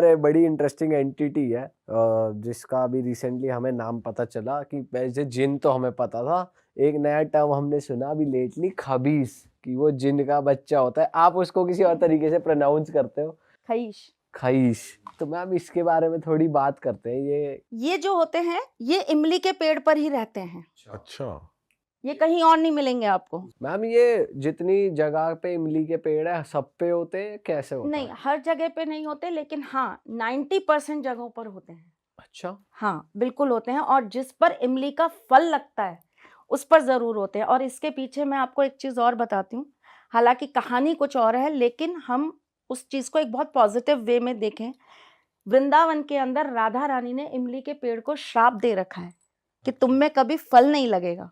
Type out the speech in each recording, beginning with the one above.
यार बड़ी interesting entity है जिसका अभी रिसेंटली हमें नाम पता चला कि वैसे जिन तो हमें पता था, एक नया टर्म हमने सुना अभी लेटली, खबीस, कि वो जिन का बच्चा होता है। आप उसको किसी और तरीके से प्रोनाउंस करते हो? खईश। खईश। तो मैम इसके बारे में थोड़ी बात करते हैं। ये जो होते हैं ये इमली के पेड़ पर ही रहते हैं। अच्छा। ये कहीं और नहीं मिलेंगे आपको। मैम ये जितनी जगह पे इमली के पेड़ है सब पे होते हैं, कैसे होता नहीं, है? हर जगह पे नहीं होते, लेकिन हाँ 90% जगहों पर होते हैं। अच्छा। हाँ बिल्कुल होते हैं, और जिस पर इमली का फल लगता है उस पर जरूर होते हैं। और इसके पीछे मैं आपको एक चीज और बताती हूँ, हालांकि कहानी कुछ और है, लेकिन हम उस चीज को एक बहुत पॉजिटिव वे में देखें। वृंदावन के अंदर राधा रानी ने इमली के पेड़ को श्राप दे रखा है कि तुम में कभी फल नहीं लगेगा।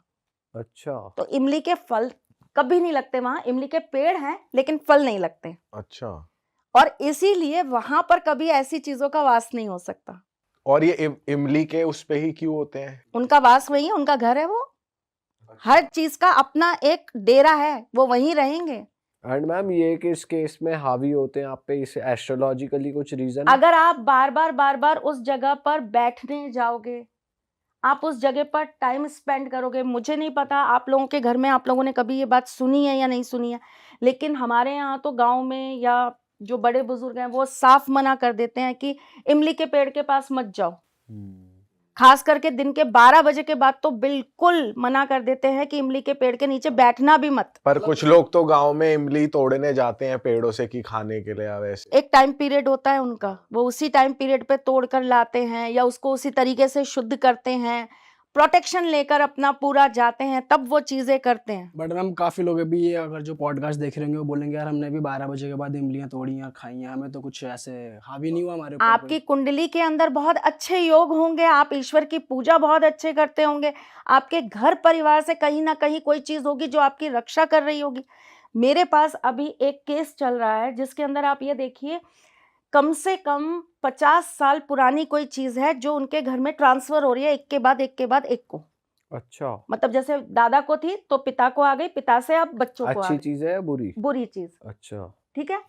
अच्छा। तो इमली के फल कभी नहीं लगते वहां, इमली के पेड़ हैं लेकिन फल नहीं लगते। अच्छा। और इसीलिए वहां पर कभी ऐसी चीजों का वास नहीं हो सकता। और ये इमली के उस पे ही क्यों होते हैं? उनका वास वही है, उनका घर है वो। हर चीज का अपना एक डेरा है, वो वहीं रहेंगे। एंड मैम ये किस केस में हावी होते हैं आप पे, इस एस्ट्रोलॉजिकली कुछ रीजन है? अगर आप बार बार उस जगह पर बैठने जाओगे, आप उस जगह पर टाइम स्पेंड करोगे। मुझे नहीं पता आप लोगों के घर में आप लोगों ने कभी ये बात सुनी है या नहीं सुनी है, लेकिन हमारे यहाँ तो गांव में या जो बड़े बुजुर्ग हैं वो साफ मना कर देते हैं कि इमली के पेड़ के पास मत जाओ। खास करके दिन के 12 बजे के बाद तो बिल्कुल मना कर देते हैं कि इमली के पेड़ के नीचे बैठना भी मत। पर कुछ लोग तो गांव में इमली तोड़ने जाते हैं पेड़ों से कि खाने के लिए, या वैसे एक टाइम पीरियड होता है उनका, वो उसी टाइम पीरियड पे तोड़ कर लाते हैं या उसको उसी तरीके से शुद्ध करते हैं, प्रोटेक्शन लेकर अपना पूरा जाते हैं, तब वो चीजें करते हैं। बट मैम काफी लोग अभी ये अगर जो पॉडकास्ट देख रहे होंगे वो बोलेंगे यार हमने भी 12 बजे के बाद इमलियां तोड़ी हैं, खाई हैं, हमें तो कुछ ऐसे हावी नहीं हुआ हमारे ऊपर। आपकी कुंडली के अंदर बहुत अच्छे योग होंगे, आप ईश्वर की पूजा बहुत अच्छे करते होंगे, आपके घर परिवार से कहीं ना कहीं कोई चीज होगी जो आपकी रक्षा कर रही होगी। मेरे पास अभी एक केस चल रहा है जिसके अंदर आप ये देखिए, कम से कम 50 साल पुरानी कोई चीज है जो उनके घर में ट्रांसफर हो रही है, एक के बाद एक के बाद एक को। अच्छा। मतलब जैसे दादा को थी तो पिता को आ गई, पिता से अब बच्चों को आ अच्छी गई। चीज है या बुरी? बुरी चीज। अच्छा। ठीक है,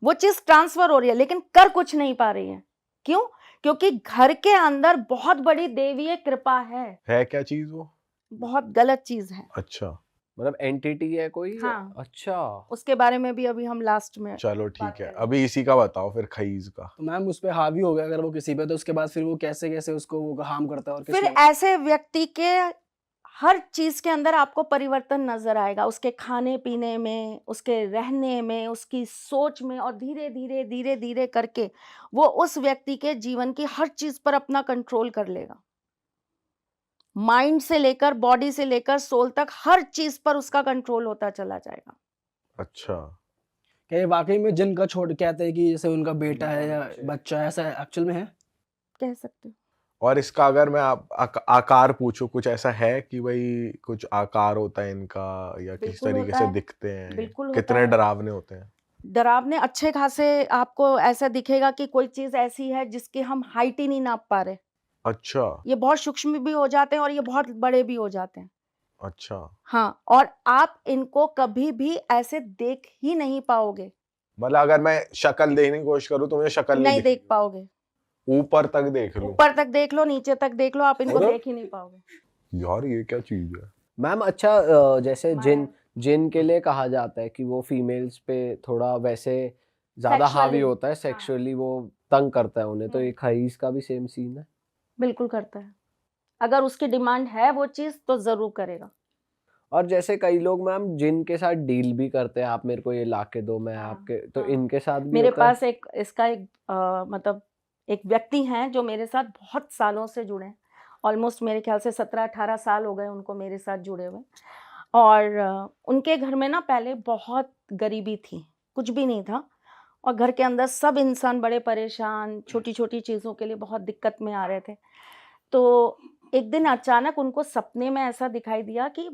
वो चीज ट्रांसफर हो रही है लेकिन कर कुछ नहीं पा रही है। क्यों? क्योंकि घर के अंदर बहुत बड़ी देवीय कृपा है। क्या चीज वो? बहुत गलत चीज है। अच्छा। मतलब एंटिटी है कोई? हाँ। अच्छा। उसके बारे में भी अभी हम लास्ट में चलो ठीक है, करेंगे। अभी इसी का बताओ फिर, खईज का। तो मैम उस पे हावी हो गया अगर वो किसी पे, तो उसके बाद फिर वो कैसे कैसे उसको वो हार्म करता है और फिर किस ऐसे व्यक्ति के हर चीज के अंदर आपको परिवर्तन नजर आएगा, उसके खाने पीने में, उसके रहने में, उसकी सोच में, और धीरे धीरे धीरे धीरे करके वो उस व्यक्ति के जीवन की हर चीज पर अपना कंट्रोल कर लेगा। माइंड से लेकर बॉडी से लेकर सोल तक हर चीज पर उसका कंट्रोल होता चला जाएगा। अच्छा। क्या ये वाकई में जिन का छोड़ कहते हैं कि जैसे उनका बेटा है या बच्चा है, ऐसा एक्चुअल में है? कह सकते हो। और इसका अगर मैं आकार पूछूं, कुछ ऐसा है कि भाई कुछ आकार होता है इनका, या किस बिल्कुल तरीके होता से है। दिखते हैं? बिल्कुल होता कितने है। डरावने होते हैं? डरावने अच्छे खासे आपको ऐसा दिखेगा कि कोई चीज ऐसी है जिसकी हम हाइट ही नहीं नाप पा रहे। अच्छा। ये बहुत सूक्ष्म भी हो जाते हैं और ये बहुत बड़े भी हो जाते हैं। अच्छा। हाँ, और आप इनको कभी भी ऐसे देख ही नहीं पाओगे। मतलब अगर मैं शक्ल देखने की कोशिश करूँ तो मुझे शक्ल नहीं देख दिखेगी? पाओगे। ऊपर तक देख लूं? ऊपर तक देख लो, नीचे तक देख लो, आप इनको अरे! देख ही नहीं पाओगे। यार ये क्या चीज है? मैम अच्छा जैसे जिन के लिए कहा जाता है कि वो फीमेल्स पे थोड़ा वैसे ज्यादा हावी Sexually, होता है, सेक्सुअली वो तंग करता है उन्हें, तो ये खईस का भी सेम सीन है? बिल्कुल करता है। अगर उसकी डिमांड है वो चीज तो जरूर करेगा। और जैसे कई लोग मैम जिन के साथ डील भी करते हैं, आप मेरे को ये ला के दो, मैं हाँ, आपके, तो हाँ। इनके साथ भी मेरे होता है? पास एक इसका एक मतलब एक व्यक्ति हैं जो मेरे साथ बहुत सालों से जुड़े हैं। ऑलमोस्ट मेरे ख्याल से 17-18 साल हो गए उनको मेरे साथ जुड़े हुए। और उनके घर में ना पहले बहुत गरीबी थी, कुछ भी नहीं था, और घर के अंदर सब इंसान बड़े परेशान, छोटी छोटी चीज़ों के लिए बहुत दिक्कत में आ रहे थे। तो एक दिन अचानक उनको सपने में ऐसा दिखाई दिया कि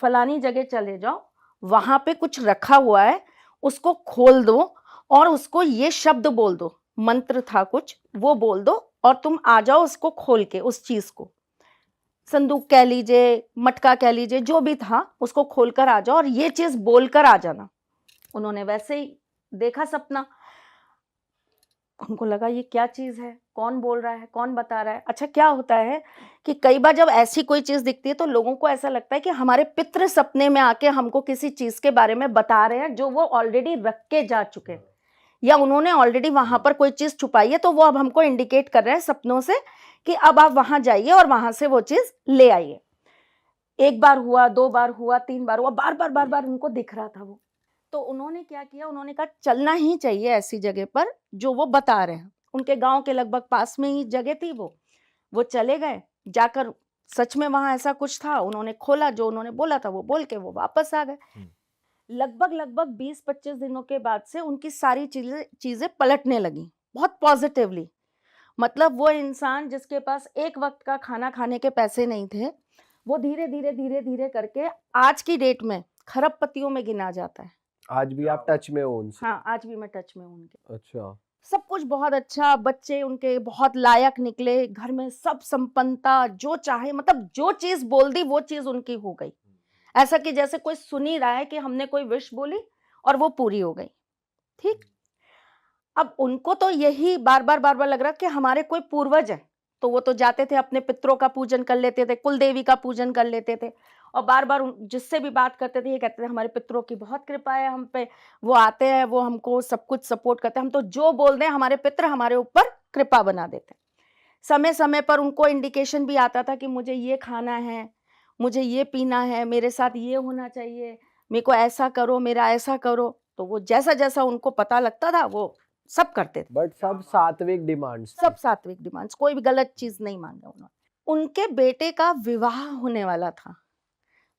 फलानी जगह चले जाओ, वहां पे कुछ रखा हुआ है, उसको खोल दो और उसको ये शब्द बोल दो, मंत्र था कुछ, वो बोल दो और तुम आ जाओ उसको खोल के, उस चीज को, संदूक कह लीजिए, मटका कह लीजिए, जो भी था उसको खोलकर आ जाओ और ये चीज बोलकर आ जाना। उन्होंने वैसे ही देखा सपना, उनको लगा ये क्या चीज़ है, कौन बोल रहा है, कौन बता रहा है। अच्छा क्या होता है कि कई बार जब ऐसी कोई चीज़ दिखती है तो लोगों को ऐसा लगता है कि हमारे पितृ सपने में आके हमको किसी चीज़ के बारे में बता रहे हैं जो वो ऑलरेडी रख के जा चुके हैं, या उन्होंने ऑलरेडी वहां पर कोई चीज़ छुपाई है, तो वो अब हमको इंडिकेट कर रहे हैं सपनों से कि अब आप वहां जाइए और वहां से वो चीज़ ले आइए। एक बार हुआ, 2 बार हुआ, 3 बार हुआ, बार बार उनको दिख रहा था वो। तो उन्होंने क्या किया, उन्होंने कहा चलना ही चाहिए ऐसी जगह पर जो वो बता रहे हैं। उनके गांव के लगभग पास में ही जगह थी वो चले गए, जाकर सच में वहां ऐसा कुछ था, उन्होंने खोला, जो उन्होंने बोला था वो बोल के वो वापस आ गए। लगभग 20-25 दिनों के बाद से उनकी सारी चीजें पलटने लगी, बहुत पॉजिटिवली। मतलब वो इंसान जिसके पास एक वक्त का खाना खाने के पैसे नहीं थे, वो धीरे धीरे करके आज की डेट में खरबपतियों में गिना जाता है। आज भी आप टच में हो उनसे? हाँ, आज भी मैं टच में हूँ उनके। अच्छा। सब कुछ बहुत अच्छा, बच्चे उनके बहुत लायक निकले, घर में सब संपन्नता, जो चाहे, मतलब जो चीज बोल दी वो चीज उनकी हो गई। ऐसा कि जैसे कोई सुन ही रहा है कि हमने कोई विश बोली और वो पूरी हो गई। ठीक। अब उनको तो यही बार बार लग रहा कि हमारे कोई पूर्वज है, तो वो तो जाते थे अपने पितरों का पूजन कर लेते थे, कुल देवी का पूजन कर लेते थे, और बार बार जिससे भी बात करते थे ये कहते थे हमारे पितरों की बहुत कृपा है हम पे, वो आते हैं, वो हमको सब कुछ सपोर्ट करते हैं, हम तो जो बोल दें हमारे पितर हमारे ऊपर कृपा बना देते। समय समय पर उनको इंडिकेशन भी आता था कि मुझे ये खाना है, मुझे ये पीना है, मेरे साथ ये होना चाहिए, मेरे को ऐसा करो, मेरा ऐसा करो। तो वो जैसा जैसा उनको पता लगता था वो सब करते थे। बट सब सात्विक डिमांड्स सब सात्विक डिमांड्स, कोई भी गलत चीज नहीं मांगा उन्होंने। उनके बेटे का विवाह होने वाला था,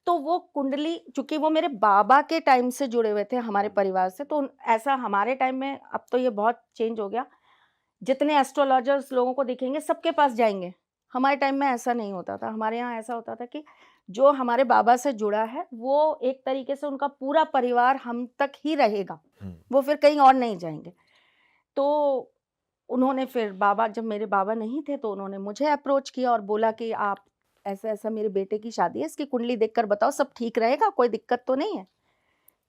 तो वो कुंडली, चूंकि वो मेरे बाबा के टाइम से जुड़े हुए थे हमारे परिवार से, तो ऐसा हमारे टाइम में, अब तो ये बहुत चेंज हो गया, जितने एस्ट्रोलॉजर्स लोगों को दिखेंगे सबके पास जाएंगे। हमारे टाइम में ऐसा नहीं होता था, हमारे यहाँ ऐसा होता था कि जो हमारे बाबा से जुड़ा है वो एक तरीके से उनका पूरा परिवार हम तक ही रहेगा, वो फिर कहीं और नहीं जाएंगे। तो उन्होंने फिर बाबा, जब मेरे बाबा नहीं थे तो उन्होंने मुझे अप्रोच किया और बोला कि आप ऐसा ऐसा मेरे बेटे की शादी है, इसकी कुंडली देखकर बताओ सब ठीक रहेगा, कोई दिक्कत तो नहीं है।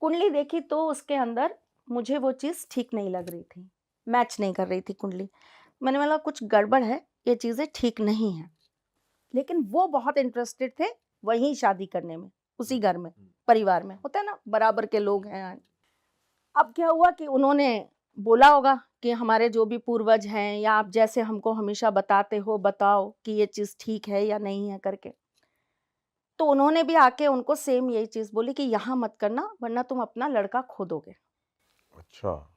कुंडली देखी तो उसके अंदर मुझे वो चीज़ ठीक नहीं लग रही थी, मैच नहीं कर रही थी कुंडली। मैंने बोला कुछ गड़बड़ है, ये चीज़ें ठीक नहीं हैं। लेकिन वो बहुत इंटरेस्टेड थे वहीं शादी करने में, उसी घर में, परिवार में होता है ना, बराबर के लोग हैं। अब क्या हुआ कि उन्होंने बोला होगा कि हमारे जो भी पूर्वज हैं, या आप जैसे हमको हमेशा बताते हो, बताओ कि ये चीज़ ठीक है या नहीं है करके। तो उन्होंने भी आके उनको सेम यही चीज़ बोली कि यहाँ मत करना वरना तुम अपना लड़का खो दोगे। अच्छा।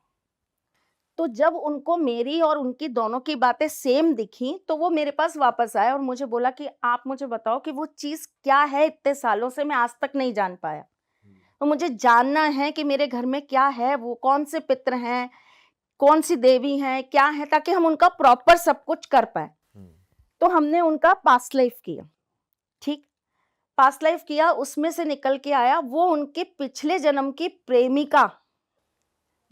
तो जब उनको मेरी और उनकी दोनों की बातें सेम दिखी तो वो मेरे पास वापस आए और मुझे बोला कि आप मुझे बताओ कि वो चीज़ क्या है, इतने सालों से मैं आज तक नहीं जान पाया, तो मुझे जानना है कि मेरे घर में क्या है, वो कौन से पितर हैं, कौन सी देवी हैं, क्या है, ताकि हम उनका प्रॉपर सब कुछ कर पाए। तो हमने उनका पास्ट लाइफ किया। ठीक, पास्ट लाइफ किया, उसमें से निकल के आया वो उनके पिछले जन्म की प्रेमिका,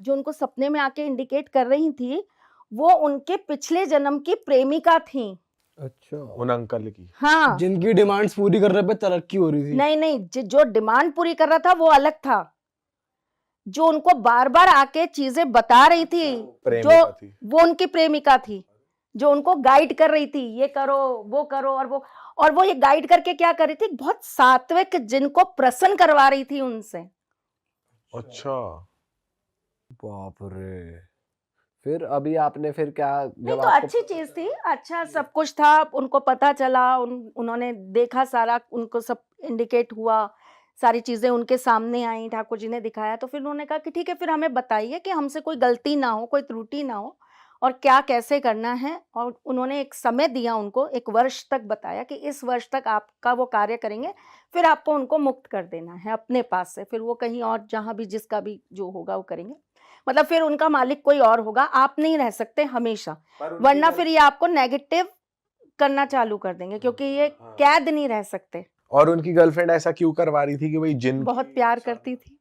जो उनको सपने में आके इंडिकेट कर रही थी, वो उनके पिछले जन्म की प्रेमिका थी। अच्छा। उन अंकल की। हाँ, जिनकी डिमांड्स पूरी करने पे तरक्की हो रही थी। नहीं, जो डिमांड पूरी कर रहा था वो अलग था, जो उनको बार बार आके चीजें बता रही थी, प्रेमिका थी। वो उनकी प्रेमिका थी, जो उनको गाइड कर रही थी, ये करो वो करो, और वो ये गाइड करके क्या कर रही थी, बहुत सात्विक, जिनको प्रसन्न करवा रही थी उनसे। अच्छा। बाप रे। फिर अभी आपने फिर क्या, नहीं जब तो आपको अच्छी चीज थी, अच्छा सब कुछ था, उनको पता चला, उन्होंने देखा सारा, उनको सब इंडिकेट हुआ, सारी चीजें उनके सामने आई, ठाकुर जी ने दिखाया, तो फिर उन्होंने कहा कि ठीक है, फिर हमें बताइए कि हमसे कोई गलती ना हो, कोई त्रुटि ना हो, और क्या कैसे करना है। और उन्होंने एक समय दिया उनको, 1 वर्ष तक बताया कि इस वर्ष तक आपका वो कार्य करेंगे, फिर आपको उनको मुक्त कर देना है अपने पास से, फिर वो कहीं और जहाँ भी जिसका भी जो होगा वो करेंगे, मतलब फिर उनका मालिक कोई और होगा, आप नहीं रह सकते हमेशा, वरना फिर ये आपको नेगेटिव करना चालू कर देंगे, क्योंकि ये कैद नहीं रह सकते। और उनकी गर्लफ्रेंड ऐसा क्यों करवा रही थी कि भाई जिन बहुत प्यार करती थी।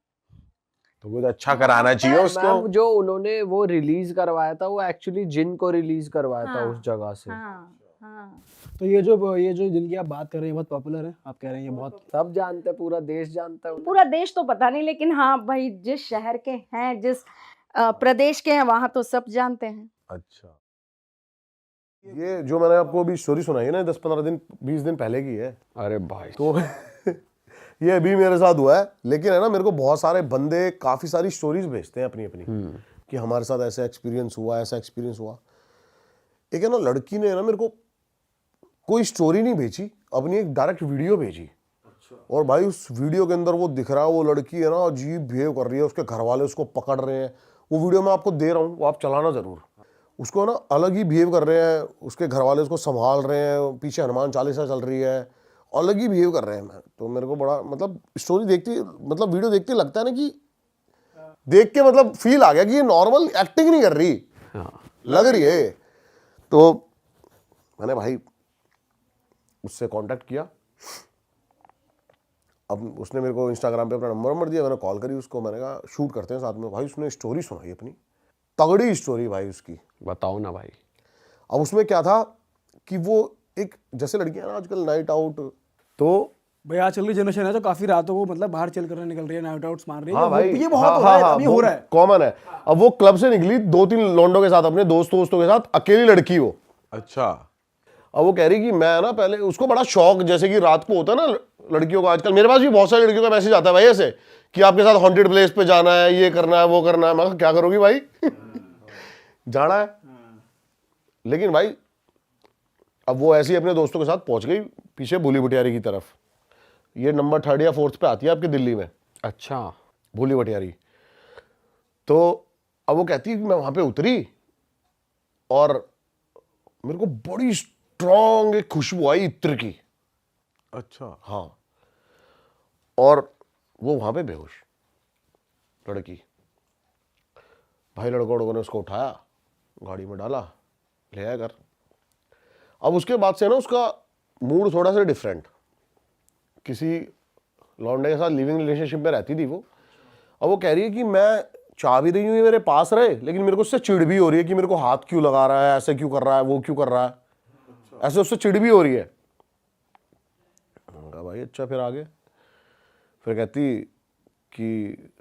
तो कुछ अच्छा कराना चाहिए उसको। मैम जो उन्होंने वो रिलीज करवाया था वो एक्चुअली जिन को रिलीज करवाया था उस जगह से। हाँ। तो ये जो जिनकी आप बात कर रहे हैं बहुत पॉपुलर है, आप कह रहे हैं ये बहुत सब जानते हैं, पूरा देश जानता है उन्हें। पूरा देश तो पता नहीं, लेकिन हाँ भाई जिस शहर के हैं, जिस प्रदेश के हैं, वहां तो सब जानते हैं। अच्छा। ये जो मैंने आपको अभी स्टोरी सुनाई है ना, 10-15 दिन 20 दिन पहले की है। अरे भाई तो ये अभी मेरे साथ हुआ है। लेकिन है ना, मेरे को बहुत सारे बंदे काफ़ी सारी स्टोरीज भेजते हैं अपनी अपनी, कि हमारे साथ ऐसा एक्सपीरियंस हुआ, ऐसा एक्सपीरियंस हुआ। एक है ना, लड़की ने ना मेरे को कोई स्टोरी नहीं भेजी, अपनी एक डायरेक्ट वीडियो भेजी। और भाई उस वीडियो के अंदर वो दिख रहा है, वो लड़की है ना अजीब बिहेव कर रही है, उसके घर वाले उसको पकड़ रहे हैं। वो वीडियो मैं आपको दे रहा हूँ, वो आप चलाना जरूर। उसको ना अलग ही बिहेव कर रहे हैं, उसके घर वाले उसको संभाल रहे हैं, पीछे हनुमान चालीसा चल रही है, अलग ही बिहेव कर रहे हैं। मैं तो मेरे को बड़ा मतलब स्टोरी देखती, मतलब वीडियो देखते लगता है ना कि देख के मतलब फील आ गया कि ये नॉर्मल एक्टिंग नहीं कर रही, लग रही है। तो मैंने भाई उससे कांटेक्ट किया। अब उसने मेरे को इंस्टाग्राम पे अपना नंबर दिया, मैंने कॉल करी उसको, मैंने कहा शूट करते हैं साथ में। भाई उसने स्टोरी सुनाई अपनी, तगड़ी स्टोरी भाई उसकी। बताओ ना भाई। अब उसमें क्या था कि वो एक जैसे लड़कियां ना आजकल नाइट आउट, तो भाई आजकल की जनरेशन है जो काफी रातों को मतलब बाहर चल कर निकल रही है, नाइट आउट्स मार रही है। हाँ भाई, ये बहुत हो रहा है, अभी हो रहा है। कॉमन है। अब वो क्लब से निकली 2-3 लौंडों के साथ, अपने दोस्तों के साथ, अकेली लड़की हो। अच्छा। अब वो कह रही कि मैं ना पहले, उसको बड़ा शौक, जैसे कि रात को होता है ना लड़कियों को, आजकल मेरे पास भी बहुत सारी लड़कियों का मैसेज आता है भाई ऐसे कि आपके साथ हॉन्टेड प्लेस पे जाना है, ये करना है, वो करना है। मैं कहा क्या करोगी भाई जाना है। लेकिन भाई अब वो ऐसे ही अपने दोस्तों के साथ पहुंच गई पीछे भूली भटियारी की तरफ। ये नंबर 3rd या 4th पे आती है आपकी दिल्ली में, अच्छा। भूली भटियारी। तो अब वो कहती है कि मैं वहां पे उतरी और मेरे को बड़ी स्ट्रॉन्ग एक खुशबू आई इत्र की। अच्छा। हाँ। और वो वहां पे बेहोश लड़की। भाई लड़कों ने उसको उठाया, गाड़ी में डाला, ले आया घर। अब उसके बाद से ना उसका मूड थोड़ा सा डिफरेंट, किसी लौंडे के साथ लिविंग रिलेशनशिप में रहती थी वो। अब वो कह रही है कि मैं चाह भी रही हूँ ये मेरे पास रहे, लेकिन मेरे को उससे चिढ़ भी हो रही है कि मेरे को हाथ क्यों लगा रहा है, ऐसे क्यों कर रहा है, वो क्यों कर रहा है, ऐसे उससे चिढ़ भी हो रही है। मैंने कहा भाई अच्छा, फिर आगे? फिर कहती कि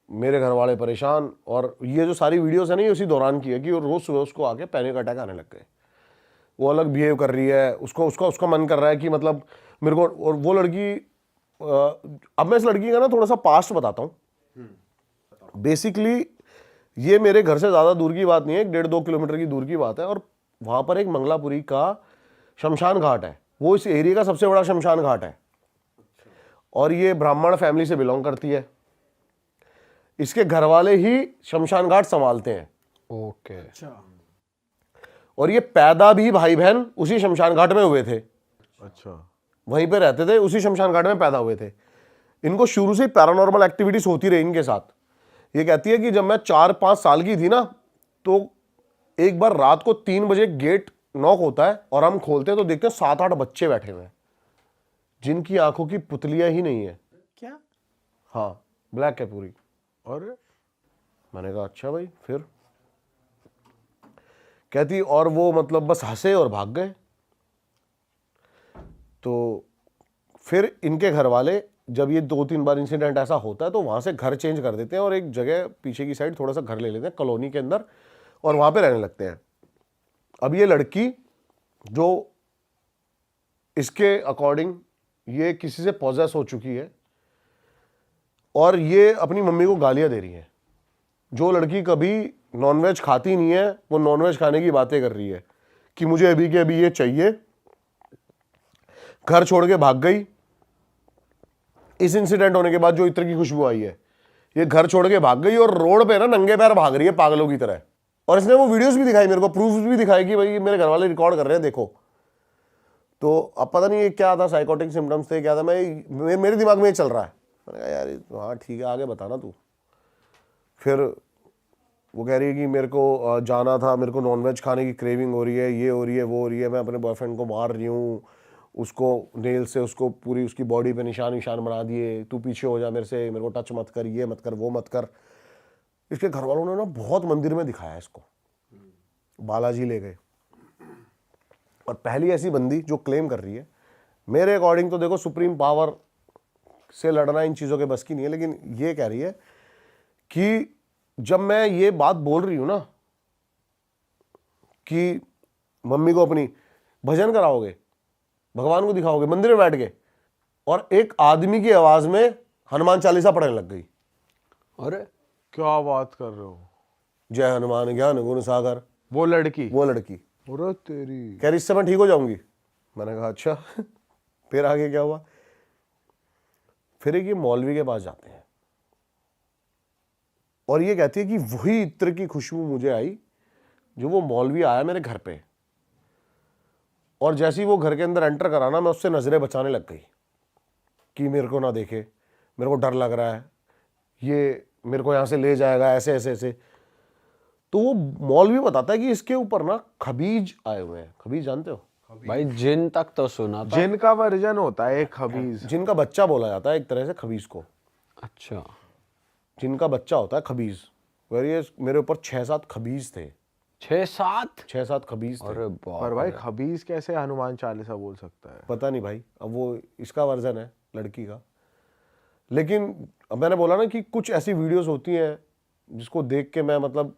मेरे घर वाले परेशान, और ये जो सारी वीडियोस है ना ये उसी दौरान की है कि रोज सुबह उसको आके पैनिक अटैक आने लग गए। वो अलग बिहेव कर रही है, उसको उसका मन कर रहा है कि मतलब मेरे को। और वो लड़की, अब मैं इस लड़की का ना थोड़ा सा पास्ट बताता हूँ। बेसिकली ये मेरे घर से ज़्यादा दूर की बात नहीं है, 1.5-2 किलोमीटर की दूर की बात है। और वहाँ पर एक मंगलापुरी का शमशान घाट है, वो इस एरिया का सबसे बड़ा शमशान घाट है। और ये ब्राह्मण फैमिली से बिलोंग करती है। इसके घर वाले ही शमशान घाट संभालते हैं। ओके। अच्छा। और ये पैदा भी भाई बहन उसी शमशान घाट में हुए थे, अच्छा। वहीं पे रहते थे, उसी शमशान घाट में पैदा हुए थे। इनको शुरू से पैरानॉर्मल एक्टिविटीज होती रही इनके साथ। ये कहती है कि जब मैं 4-5 साल की थी ना, तो एक बार रात को 3 बजे गेट नॉक होता है और हम खोलते हैं तो देखते हैं 7-8 बच्चे बैठे हुए हैं, जिनकी आंखों की पुतलियां ही नहीं है। क्या? हाँ, ब्लैक है पूरी। और मैंने कहा अच्छा भाई। फिर कहती और वो मतलब बस हंसे और भाग गए। तो फिर इनके घर वाले, जब ये 2-3 बार इंसिडेंट ऐसा होता है तो वहां से घर चेंज कर देते हैं और एक जगह पीछे की साइड थोड़ा सा घर ले लेते हैं कॉलोनी के अंदर, और वहां पे रहने लगते हैं। अब ये लड़की जो इसके अकॉर्डिंग ये किसी से पॉजेस हो चुकी है और ये अपनी मम्मी को गालियां दे रही है। जो लड़की कभी नॉनवेज खाती नहीं है वो नॉनवेज खाने की बातें कर रही है कि मुझे अभी के अभी ये चाहिए। घर छोड़ के भाग गई। इस इंसिडेंट होने के बाद जो इत्र की खुशबू आई है, ये घर छोड़ के भाग गई और रोड पे ना नंगे पैर भाग रही है पागलों की तरह। और इसने वो वीडियोस भी दिखाई मेरे को, प्रूफ भी दिखाई कि भाई मेरे घर वाले रिकॉर्ड कर रहे हैं, देखो। तो अब पता नहीं ये क्या था, साइकोटिक सिम्टम्स थे क्या था, मेरे दिमाग में ये चल रहा है। मैंने कहा यार हाँ ठीक है, आगे बताना तू। फिर वो कह रही है कि मेरे को जाना था, मेरे को नॉनवेज खाने की क्रेविंग हो रही है, ये हो रही है, वो हो रही है, मैं अपने बॉयफ्रेंड को मार रही हूँ, उसको नेल से उसको पूरी उसकी बॉडी पे निशान बना दिए, तू पीछे हो जा मेरे से, मेरे को टच मत कर, ये मत कर, वो मत कर। इसके घर वालों ने ना बहुत मंदिर में दिखाया इसको, बालाजी ले गए। और पहली ऐसी बंदी जो क्लेम कर रही है, मेरे अकॉर्डिंग तो देखो सुप्रीम पावर से लड़ना इन चीज़ों के बस की नहीं है, लेकिन ये कह रही है कि जब मैं ये बात बोल रही हूँ ना कि मम्मी को अपनी भजन कराओगे, भगवान को दिखाओगे मंदिर में बैठ के, और एक आदमी की आवाज में हनुमान चालीसा पढ़ने लग गई। अरे क्या बात कर रहे हो? जय हनुमान ज्ञान गुण सागर। वो लड़की? वो लड़की अरे तेरी। कह रही इससे मैं ठीक हो जाऊंगी। मैंने कहा अच्छा। फिर आगे क्या हुआ? फिर एक ये मौलवी के पास जाते हैं और ये कहती है कि वही इत्र की खुशबू मुझे आई जो वो मौलवी आया मेरे घर पे, और जैसे ही वो घर के अंदर एंटर करा ना, मैं उससे नजरें बचाने लग गई कि मेरे को ना देखे, मेरे को डर लग रहा है, ये मेरे को यहां से ले जाएगा, ऐसे ऐसे ऐसे। तो वो मौलवी बताता है कि इसके ऊपर ना खबीज आए हुए हैं। खबीज जानते हो? भाई जिन तक तो सुना था। जिन का वर्जन होता है एक खबीज। जिनका बच्चा बोला जाता है एक तरह से खबीज को। अच्छा, जिनका बच्चा होता है खबीज। ये मेरे ऊपर 6-7 खबीज थे। 6-7 खबीज थे। अरे बाप पर भाई रे। खबीज कैसे हनुमान चालीसा बोल सकता है? पता नहीं भाई, अब वो इसका वर्जन है लड़की का। लेकिन अब मैंने बोला ना कि कुछ ऐसी वीडियोस होती हैं जिसको देख के मैं मतलब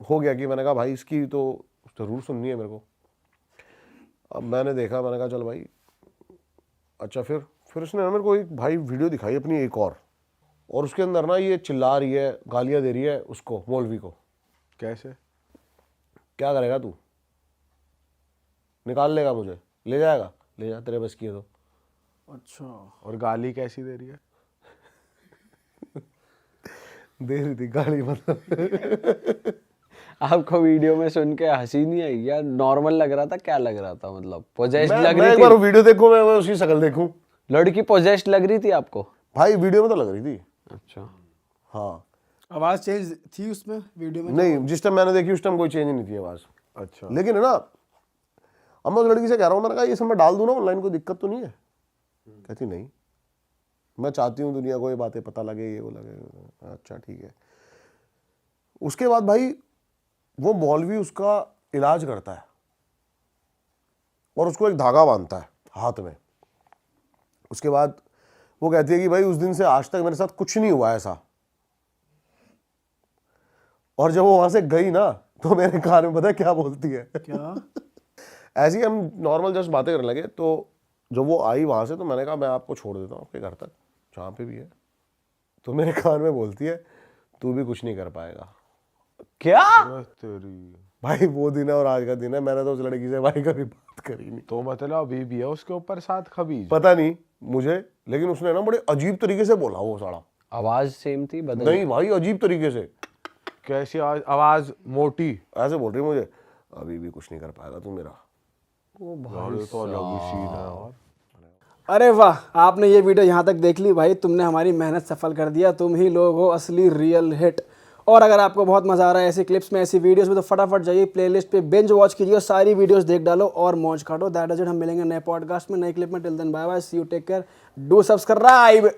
हो गया कि मैंने कहा भाई इसकी तो जरूर सुननी है मेरे को। अब मैंने देखा, मैंने कहा चल भाई अच्छा। फिर उसने ना मेरे को एक भाई वीडियो दिखाई अपनी एक और उसके अंदर ना ये चिल्ला रही है, गालियां दे रही है उसको, मौलवी को। कैसे? क्या करेगा तू? निकाल लेगा मुझे? ले जाएगा? ले जा, तेरे बस की है तो। अच्छा, और गाली कैसी दे रही है? दे रही थी गाली मतलब। आपको वीडियो में सुन के हंसी नहीं आई या नॉर्मल लग रहा था? क्या लग रहा था? मतलब पोजेस्ड मैं लग एक रही बार थी? वीडियो देखूं, मैं उसकी शक्ल देखूं। लड़की पोजेस्ड लग रही थी आपको? भाई वीडियो में तो लग रही थी। अच्छा, हाँ आवाज चेंज थी उसमें वीडियो में? नहीं, जिस टाइम मैंने देखी उस टाइम कोई चेंज नहीं थी आवाज। अच्छा। लेकिन है ना, अब मैं उस लड़की से कह रहा हूँ, मैंने कहा ये सब मैं डाल दूं ना ऑनलाइन, कोई दिक्कत तो नहीं है? कहती नहीं, मैं चाहती हूँ दुनिया को ये बातें पता लगे, ये वो लगे। अच्छा ठीक है। उसके बाद भाई वो मौलवी उसका इलाज करता है और उसको एक धागा बांधता है हाथ में। उसके बाद वो कहती है कि भाई उस दिन से आज तक मेरे साथ कुछ नहीं हुआ ऐसा। और जब वो वहां से गई ना, तो मेरे कान में पता है क्या बोलती है? क्या? ऐसे ही हम नॉर्मल जस्ट बातें करने लगे, तो जब वो आई वहां से, तो मैंने कहा मैं आपको छोड़ देता हूँ आपके घर तक, जहाँ पे भी है। तो मेरे कान में बोलती है तू भी कुछ नहीं कर पाएगा। क्या? अरे तेरी। भाई वो दिन है और आज का दिन है, मैंने तो उस लड़की से भाई कभी बात करी नहीं। तो मतलब अभी भी है उसके ऊपर 7 खबीज? पता नहीं मुझे, लेकिन उसने ना बड़े अजीब तरीके से बोला वो साला। आवाज सेम थी? बदल? नहीं भाई, अजीब तरीके से। कैसी आवाज? मोटी? ऐसे बोल रही मुझे, अभी भी कुछ नहीं कर पाएगा तू मेरा। ओ यार ये तो अलग ही सीन है यार। अरे वाह, आपने ये वीडियो यहाँ तक देख ली भाई, तुमने हमारी मेहनत सफल कर दिया। तुम ही लोग हो असली रियल हिट। और अगर आपको बहुत मजा आ रहा है ऐसी क्लिप्स में, ऐसी वीडियोस में, तो फटाफट जाइए प्लेलिस्ट पे, बिंज वॉच कीजिए, सारी वीडियोस देख डालो और मौज काटो। That is it. हम मिलेंगे नए पॉडकास्ट में, नए क्लिप में। Till then bye bye, see you, take care, do subscribe.